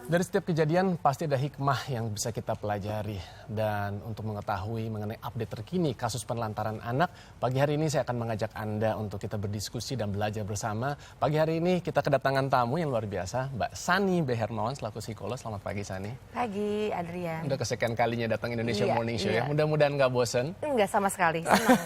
Dari setiap kejadian pasti ada hikmah yang bisa kita pelajari. Dan untuk mengetahui mengenai update terkini kasus penelantaran anak, pagi hari ini saya akan mengajak Anda untuk kita berdiskusi dan belajar bersama. Pagi hari ini kita kedatangan tamu yang luar biasa, Mbak Sani B. Hermawan selaku psikolog. Selamat pagi, Sani. Pagi, Adrian. Udah kesekian kalinya datang Indonesia Morning Show ya. Iya. Mudah-mudahan nggak bosen. Enggak sama sekali. Senang.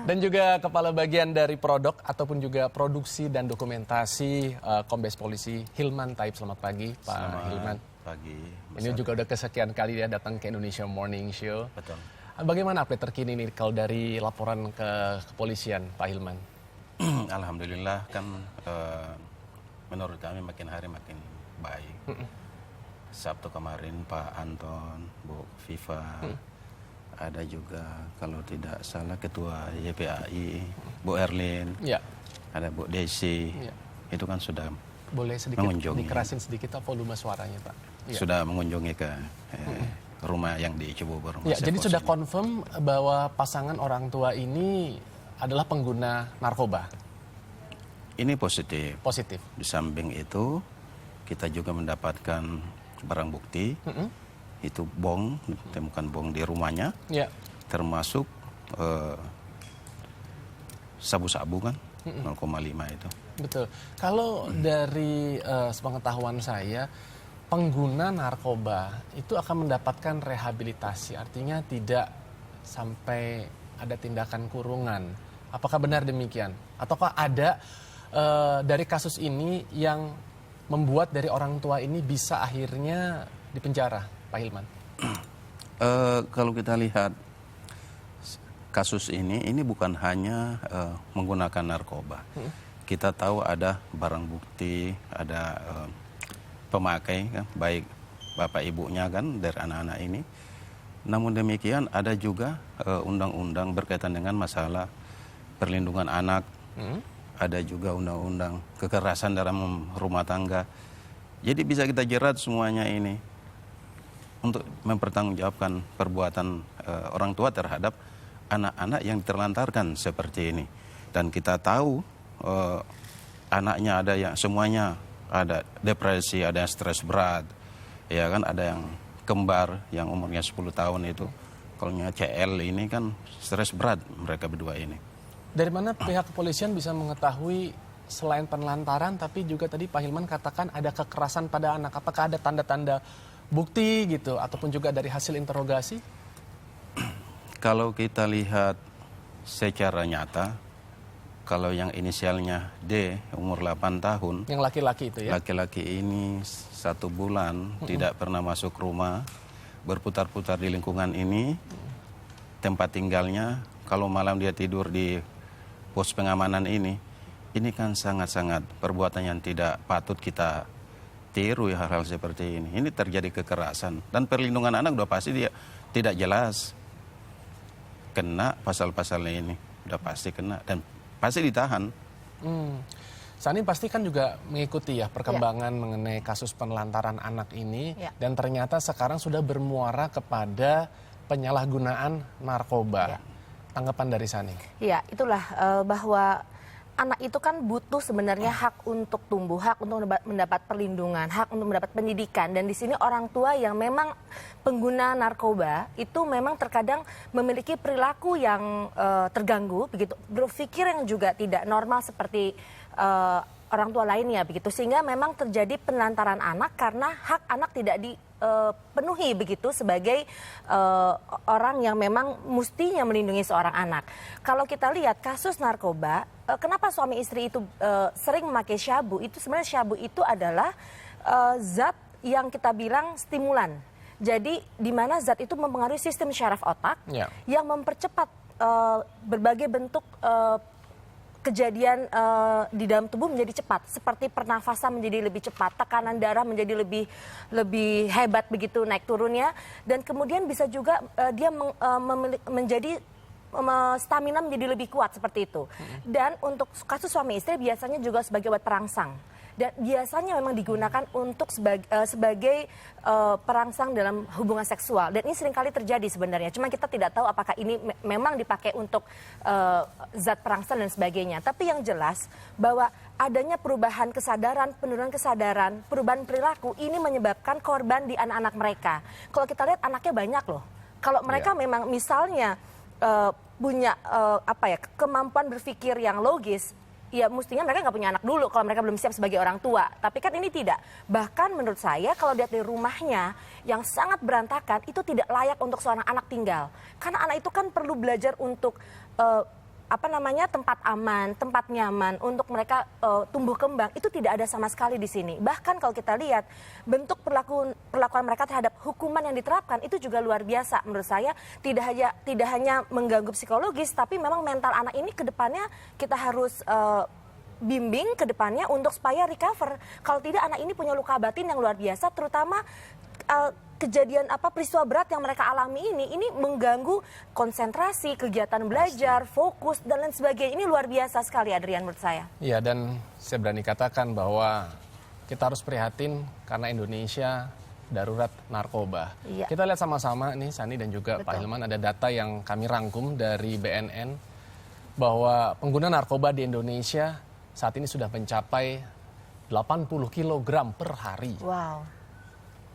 Dan juga kepala bagian dari Prodok ataupun juga produksi dan dokumentasi Kombes Polisi Hilman Taib. Selamat pagi, Pak Hilman. Pagi. Ini juga udah kesekian kali ya datang ke Indonesia Morning Show. Betul. Bagaimana update terkini nih kalau dari laporan ke kepolisian, Pak Hilman? Alhamdulillah kan menurut kami makin hari makin baik. Sabtu kemarin Pak Anton, Bu Viva, ada juga kalau tidak salah Ketua YPAI, Bu Erlin, Ya. ada Bu Desi, Ya. itu kan sudah Boleh sedikit mengunjungi. dikerasin sedikit volume suaranya, Pak. Ya. sudah mengunjungi ke rumah yang di Cibubur. Ya, jadi Mas sudah Eko confirm bahwa pasangan orang tua ini adalah pengguna narkoba. ini positif. Positif. Di samping itu kita juga mendapatkan barang bukti. Itu bong, ditemukan bong di rumahnya, Ya. termasuk sabu-sabu kan, 0,5 itu. Betul. Kalau dari sepengetahuan saya, pengguna narkoba itu akan mendapatkan rehabilitasi, artinya tidak sampai ada tindakan kurungan. Apakah benar demikian? Ataukah ada dari kasus ini yang membuat dari orang tua ini bisa akhirnya dipenjara, Pak Hilman? Kalau kita lihat kasus ini bukan hanya menggunakan narkoba. Kita tahu ada barang bukti, ada pemakai, kan, baik bapak ibunya kan dari anak-anak ini. Namun demikian ada juga undang-undang berkaitan dengan masalah perlindungan anak. Ada juga undang-undang kekerasan dalam rumah tangga. Jadi bisa kita jerat semuanya ini untuk mempertanggungjawabkan perbuatan orang tua terhadap anak-anak yang terlantarkan seperti ini. Dan kita tahu anaknya ada yang semuanya ada depresi, ada yang stres berat, ya kan, ada yang kembar yang umurnya 10 tahun itu. Kalau CL ini kan stres berat mereka berdua ini. Dari mana pihak kepolisian bisa mengetahui selain penelantaran, tapi juga tadi Pak Hilman katakan ada kekerasan pada anak? Apakah ada tanda-tanda bukti gitu, ataupun juga dari hasil interogasi? Kalau kita lihat secara nyata, kalau yang inisialnya D, umur 8 tahun, Yang laki-laki itu ya? laki-laki ini 1 bulan tidak pernah masuk rumah, berputar-putar di lingkungan ini, tempat tinggalnya, kalau malam dia tidur di pos pengamanan ini kan sangat-sangat perbuatan yang tidak patut kita tiru ya, hal-hal seperti ini. Ini terjadi kekerasan dan perlindungan anak udah pasti dia tidak jelas. Kena pasal-pasalnya ini, udah pasti kena dan pasti ditahan. Sani pasti kan juga mengikuti ya perkembangan mengenai kasus penelantaran anak ini. Ya. Dan ternyata sekarang sudah bermuara kepada penyalahgunaan narkoba. Ya. Tanggapan dari Sani? Iya, itulah bahwa anak itu kan butuh sebenarnya hak untuk tumbuh, hak untuk mendapat perlindungan, hak untuk mendapat pendidikan. Dan di sini orang tua yang memang pengguna narkoba itu memang terkadang memiliki perilaku yang terganggu, begitu, berpikir yang juga tidak normal seperti orang tua lainnya, begitu. Sehingga memang terjadi penelantaran anak karena hak anak tidak dipenuhi begitu sebagai orang yang memang mestinya melindungi seorang anak. Kalau kita lihat kasus narkoba, kenapa suami istri itu sering memakai syabu? Itu sebenarnya syabu itu adalah zat yang kita bilang stimulan. Jadi di mana zat itu mempengaruhi sistem syaraf otak yang mempercepat berbagai bentuk kejadian di dalam tubuh menjadi cepat, seperti pernafasan menjadi lebih cepat, tekanan darah menjadi lebih hebat begitu naik turunnya, dan kemudian bisa juga dia menjadi stamina menjadi lebih kuat seperti itu. Dan untuk kasus suami istri biasanya juga sebagai obat perangsang. dan biasanya memang digunakan untuk sebagai perangsang dalam hubungan seksual, dan ini seringkali terjadi sebenarnya. Cuma kita tidak tahu apakah ini memang dipakai untuk zat perangsang dan sebagainya. Tapi yang jelas bahwa adanya perubahan kesadaran, penurunan kesadaran, perubahan perilaku ini menyebabkan korban di anak-anak mereka. Kalau kita lihat anaknya banyak loh. Kalau mereka memang misalnya punya kemampuan berpikir yang logis, ya mestinya mereka nggak punya anak dulu kalau mereka belum siap sebagai orang tua. Tapi kan ini tidak. Bahkan menurut saya kalau lihat dari rumahnya yang sangat berantakan, itu tidak layak untuk seorang anak tinggal. Karena anak itu kan perlu belajar untuk tempat aman, tempat nyaman untuk mereka tumbuh kembang. Itu tidak ada sama sekali di sini. Bahkan kalau kita lihat bentuk perlakuan mereka terhadap hukuman yang diterapkan itu juga luar biasa menurut saya. Tidak hanya mengganggu psikologis, tapi memang mental anak ini ke depannya kita harus bimbing ke depannya untuk supaya recover. Kalau tidak, anak ini punya luka batin yang luar biasa, terutama kejadian peristiwa berat yang mereka alami ini mengganggu konsentrasi, kegiatan belajar, fokus dan lain sebagainya. Ini luar biasa sekali, Adrian, menurut saya. Iya, dan saya berani katakan bahwa kita harus prihatin karena Indonesia darurat narkoba. Iya. Kita lihat sama-sama nih, Sani dan juga Betul. Pak Hilman, ada data yang kami rangkum dari BNN bahwa pengguna narkoba di Indonesia saat ini sudah mencapai 80 kg per hari. Wow.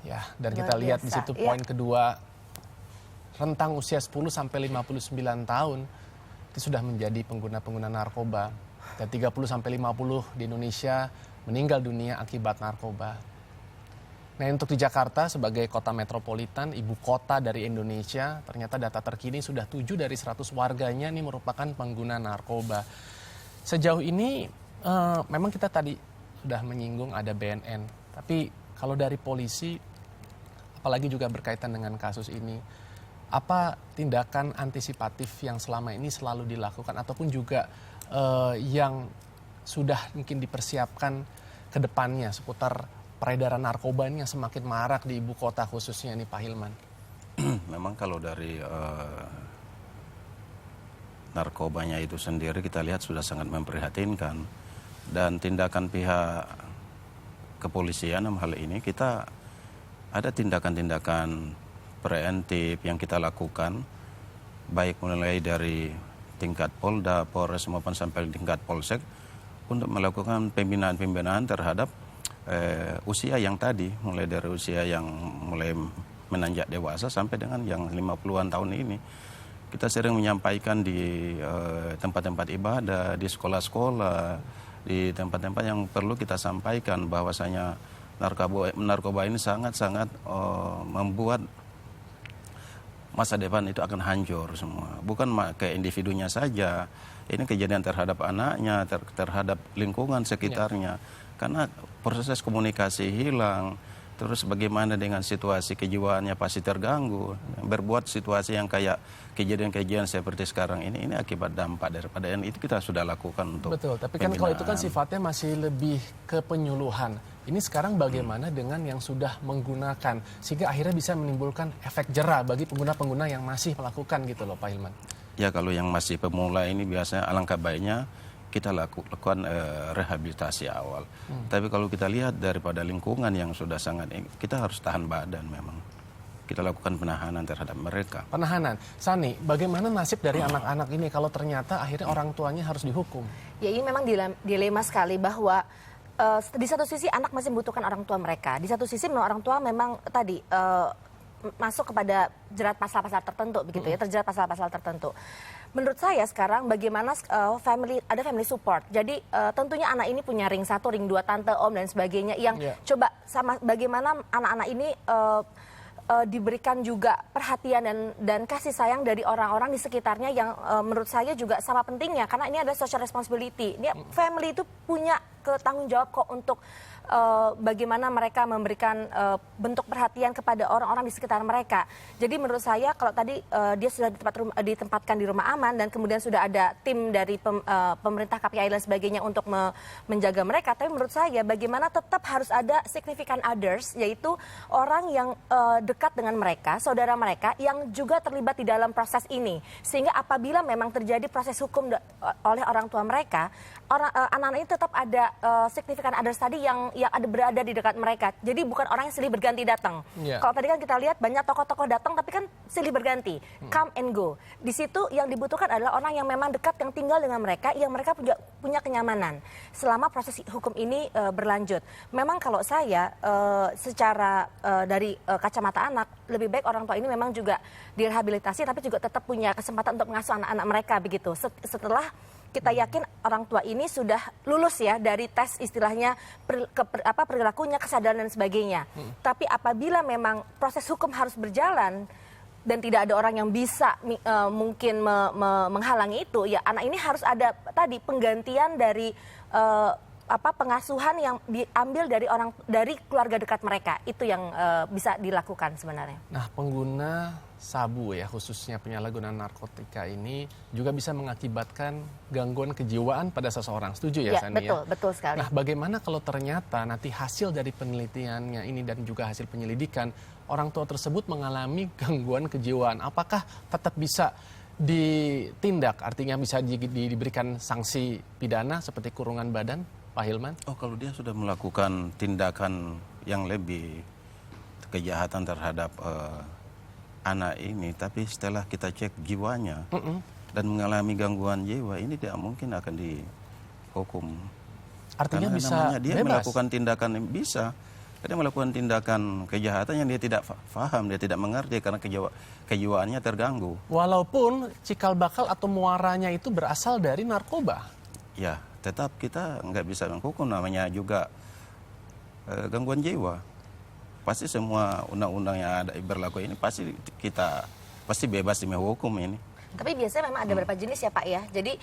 Ya, dan Luar kita lihat di biasa, situ iya. poin kedua, rentang usia 10 sampai 59 tahun itu sudah menjadi pengguna-pengguna narkoba, dan 30 sampai 50 di Indonesia meninggal dunia akibat narkoba. Nah, untuk di Jakarta sebagai kota metropolitan, ibu kota dari Indonesia, ternyata data terkini sudah 7 dari 100 warganya ini merupakan pengguna narkoba. Sejauh ini memang kita tadi sudah menyinggung ada BNN, tapi kalau dari polisi, apalagi juga berkaitan dengan kasus ini, apa tindakan antisipatif yang selama ini selalu dilakukan ataupun juga yang sudah mungkin dipersiapkan ke depannya seputar peredaran narkoba ini yang semakin marak di ibu kota khususnya nih, Pak Hilman? Memang kalau dari narkobanya itu sendiri kita lihat sudah sangat memprihatinkan, dan tindakan pihak kepolisian dalam hal ini kita ada tindakan-tindakan preventif yang kita lakukan, baik mulai dari tingkat Polda, Polres maupun sampai tingkat Polsek, untuk melakukan pembinaan-pembinaan terhadap usia yang tadi, mulai dari usia yang mulai menanjak dewasa sampai dengan yang 50-an tahun ini. Kita sering menyampaikan di tempat-tempat ibadah, di sekolah-sekolah, di tempat-tempat yang perlu kita sampaikan bahwasanya narkoba ini sangat-sangat membuat masa depan itu akan hancur semua. Bukan ke individunya saja, ini kejadian terhadap anaknya, terhadap lingkungan sekitarnya. Karena proses komunikasi hilang, terus bagaimana dengan situasi kejiwaannya pasti terganggu. Berbuat situasi yang kayak kejadian-kejadian seperti sekarang ini akibat dampak daripada yang itu kita sudah lakukan untuk Betul, tapi kan kalau itu kan sifatnya masih lebih ke penyuluhan. Ini sekarang bagaimana dengan yang sudah menggunakan, sehingga akhirnya bisa menimbulkan efek jera bagi pengguna-pengguna yang masih melakukan gitu loh, Pak Hilman. Ya, kalau yang masih pemula ini biasanya alangkah baiknya kita lakukan rehabilitasi awal. Tapi kalau kita lihat daripada lingkungan yang sudah sangat, kita harus tahan badan memang. Kita lakukan penahanan terhadap mereka. Penahanan. Sani, bagaimana nasib dari anak-anak ini kalau ternyata akhirnya orang tuanya harus dihukum? Ya, ini memang dilema sekali bahwa di satu sisi anak masih membutuhkan orang tua mereka. Di satu sisi memang orang tua memang tadi masuk kepada jerat pasal-pasal tertentu begitu ya, terjerat pasal-pasal tertentu. Menurut saya sekarang bagaimana ada family support. Jadi tentunya anak ini punya ring 1, ring 2, tante, om dan sebagainya yang coba sama bagaimana anak-anak ini diberikan juga perhatian dan kasih sayang dari orang-orang di sekitarnya yang menurut saya juga sama pentingnya, karena ini ada social responsibility. Dia family itu punya tanggung jawab kok untuk bagaimana mereka memberikan bentuk perhatian kepada orang-orang di sekitar mereka. Jadi menurut saya kalau tadi dia sudah ditempatkan di rumah aman dan kemudian sudah ada tim dari pemerintah KPI dan sebagainya untuk menjaga mereka, tapi menurut saya bagaimana tetap harus ada significant others, yaitu orang yang dekat dengan mereka, saudara mereka yang juga terlibat di dalam proses ini. Sehingga apabila memang terjadi proses hukum oleh orang tua mereka, anak-anak ini tetap ada significant others tadi yang ada berada di dekat mereka. Jadi bukan orang yang silih berganti datang. Yeah. Kalau tadi kan kita lihat banyak tokoh-tokoh datang tapi kan silih berganti, come and go. Di situ yang dibutuhkan adalah orang yang memang dekat, yang tinggal dengan mereka, yang mereka punya kenyamanan selama proses hukum ini berlanjut. Memang kalau saya secara dari kacamata anak, lebih baik orang tua ini memang juga direhabilitasi tapi juga tetap punya kesempatan untuk mengasuh anak-anak mereka begitu. Setelah kita yakin orang tua ini sudah lulus ya dari tes istilahnya perilakunya, kesadaran dan sebagainya. Tapi apabila memang proses hukum harus berjalan dan tidak ada orang yang bisa mungkin menghalangi itu, ya anak ini harus ada tadi penggantian dari pengasuhan yang diambil dari keluarga dekat mereka. Itu yang bisa dilakukan sebenarnya. Nah, pengguna sabu ya, khususnya penyalahgunaan narkotika ini juga bisa mengakibatkan gangguan kejiwaan pada seseorang. Setuju ya, Sani? Betul, betul sekali. Nah, bagaimana kalau ternyata nanti hasil dari penelitiannya ini dan juga hasil penyelidikan orang tua tersebut mengalami gangguan kejiwaan? Apakah tetap bisa ditindak? Artinya bisa diberikan sanksi pidana seperti kurungan badan, Pak Hilman? Oh, kalau dia sudah melakukan tindakan yang lebih kejahatan terhadap anak ini, tapi setelah kita cek jiwanya dan mengalami gangguan jiwa, ini tidak mungkin akan dihukum. Artinya karena bisa dia bebas? melakukan tindakan yang bisa. Dia melakukan tindakan kejahatan yang dia tidak paham, dia tidak mengerti karena kejiwaannya terganggu. Walaupun cikal bakal atau muaranya itu berasal dari narkoba. Ya, tetap kita nggak bisa menghukum, namanya juga gangguan jiwa. Pasti semua undang-undang yang ada berlaku ini pasti bebas demi hukum ini. Tapi biasanya memang ada beberapa jenis ya Pak ya. Jadi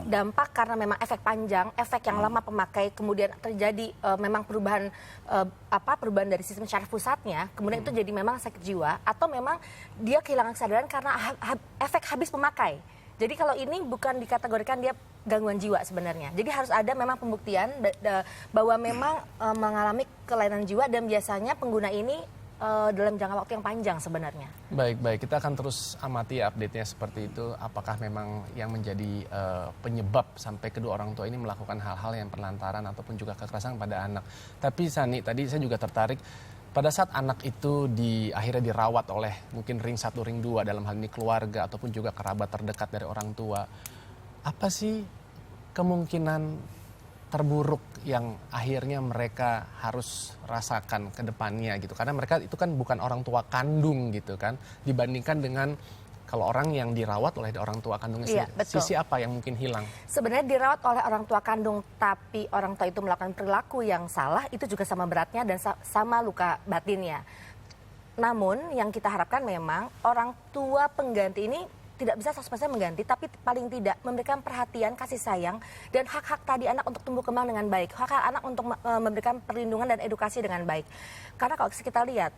dampak karena memang efek panjang, efek yang lama pemakai, kemudian terjadi memang perubahan dari sistem syaraf pusatnya, kemudian itu jadi memang sakit jiwa, atau memang dia kehilangan kesadaran karena efek habis pemakai. Jadi kalau ini bukan dikategorikan dia gangguan jiwa sebenarnya. Jadi harus ada memang pembuktian bahwa memang mengalami kelainan jiwa, dan biasanya pengguna ini dalam jangka waktu yang panjang sebenarnya. Baik. Kita akan terus amati update-nya seperti itu. Apakah memang yang menjadi penyebab sampai kedua orang tua ini melakukan hal-hal yang penelantaran ataupun juga kekerasan pada anak. Tapi Sani, tadi saya juga tertarik. Pada saat anak itu akhirnya dirawat oleh mungkin ring 1, ring 2, dalam hal ini keluarga ataupun juga kerabat terdekat dari orang tua. Apa sih kemungkinan terburuk yang akhirnya mereka harus rasakan ke depannya gitu? Karena mereka itu kan bukan orang tua kandung gitu kan, dibandingkan dengan kalau orang yang dirawat oleh orang tua kandungnya sendiri. Betul. Sisi apa yang mungkin hilang? Sebenarnya dirawat oleh orang tua kandung tapi orang tua itu melakukan perilaku yang salah, itu juga sama beratnya dan sama luka batinnya. Namun yang kita harapkan memang orang tua pengganti ini tidak bisa 100% mengganti, tapi paling tidak memberikan perhatian, kasih sayang, dan hak-hak tadi anak untuk tumbuh kembang dengan baik. Hak-hak anak untuk memberikan perlindungan dan edukasi dengan baik. Karena kalau kita lihat,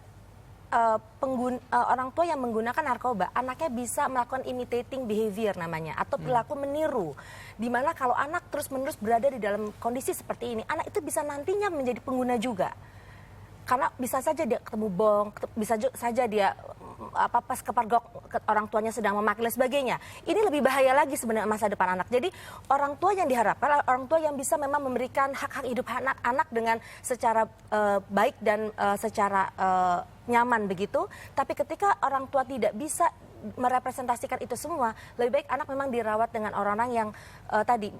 orang tua yang menggunakan narkoba, anaknya bisa melakukan imitating behavior namanya, atau perilaku meniru. Dimana kalau anak terus-menerus berada di dalam kondisi seperti ini, anak itu bisa nantinya menjadi pengguna juga. Karena bisa saja dia ketemu bong, bisa saja dia pas kepergok orang tuanya sedang memakai dan sebagainya. Ini lebih bahaya lagi sebenarnya masa depan anak. Jadi orang tua yang diharapkan adalah orang tua yang bisa memang memberikan hak-hak hidup anak-anak dengan secara baik dan secara nyaman begitu. Tapi ketika orang tua tidak bisa merepresentasikan itu semua, lebih baik anak memang dirawat dengan orang-orang yang tadi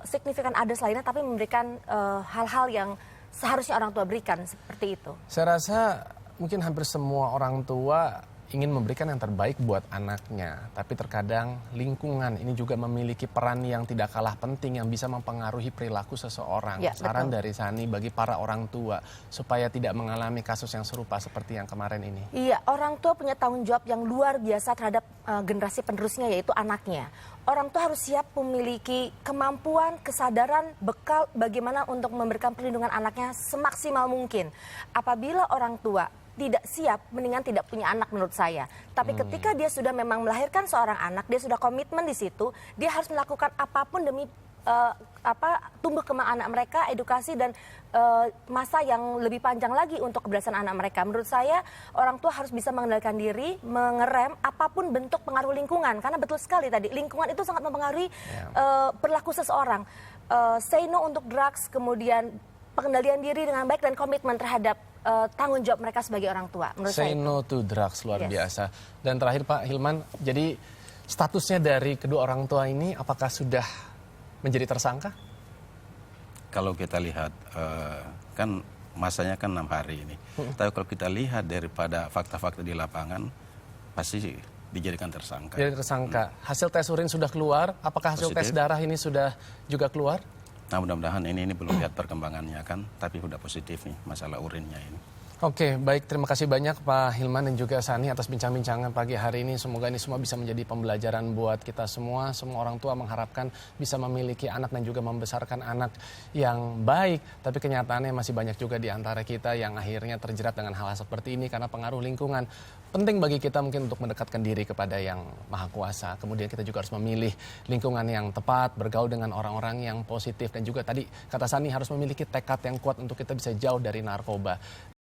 signifikan others lainnya, tapi memberikan hal-hal yang seharusnya orang tua berikan seperti itu. Saya rasa mungkin hampir semua orang tua ingin memberikan yang terbaik buat anaknya, tapi terkadang lingkungan ini juga memiliki peran yang tidak kalah penting yang bisa mempengaruhi perilaku seseorang. Ya, Saran betul. dari Sani bagi para orang tua supaya tidak mengalami kasus yang serupa seperti yang kemarin ini. Iya, orang tua punya tanggung jawab yang luar biasa terhadap generasi penerusnya, yaitu anaknya. Orang tua harus siap memiliki kemampuan, kesadaran, bekal bagaimana untuk memberikan perlindungan anaknya semaksimal mungkin. Apabila orang tua tidak siap, mendingan tidak punya anak menurut saya. Tapi ketika dia sudah memang melahirkan seorang anak, dia sudah komitmen di situ, dia harus melakukan apapun demi tumbuh kembang anak mereka, edukasi dan masa yang lebih panjang lagi untuk keberhasilan anak mereka. Menurut saya orang tua harus bisa mengendalikan diri, mengerem apapun bentuk pengaruh lingkungan, karena betul sekali tadi lingkungan itu sangat mempengaruhi perilaku seseorang. Say no untuk drugs, kemudian pengendalian diri dengan baik dan komitmen terhadap tanggung jawab mereka sebagai orang tua. Menurut Say saya no to drugs, luar Yes. biasa. Dan terakhir Pak Hilman, jadi statusnya dari kedua orang tua ini apakah sudah menjadi tersangka? Kalau kita lihat, kan masanya kan 6 hari ini. Tapi kalau kita lihat daripada fakta-fakta di lapangan, pasti dijadikan tersangka. Jadi tersangka. Hasil tes urin sudah keluar, apakah hasil tes Positif. darah ini sudah juga keluar? Nah mudah-mudahan ini belum lihat perkembangannya kan, tapi sudah positif nih masalah urinnya ini. Oke, baik. Terima kasih banyak Pak Hilman dan juga Sani atas bincang-bincangan pagi hari ini. Semoga ini semua bisa menjadi pembelajaran buat kita semua. Semua orang tua mengharapkan bisa memiliki anak dan juga membesarkan anak yang baik. Tapi kenyataannya masih banyak juga di antara kita yang akhirnya terjerat dengan hal-hal seperti ini karena pengaruh lingkungan. Penting bagi kita mungkin untuk mendekatkan diri kepada yang Maha Kuasa. Kemudian kita juga harus memilih lingkungan yang tepat, bergaul dengan orang-orang yang positif. Dan juga tadi kata Sani harus memiliki tekad yang kuat untuk kita bisa jauh dari narkoba.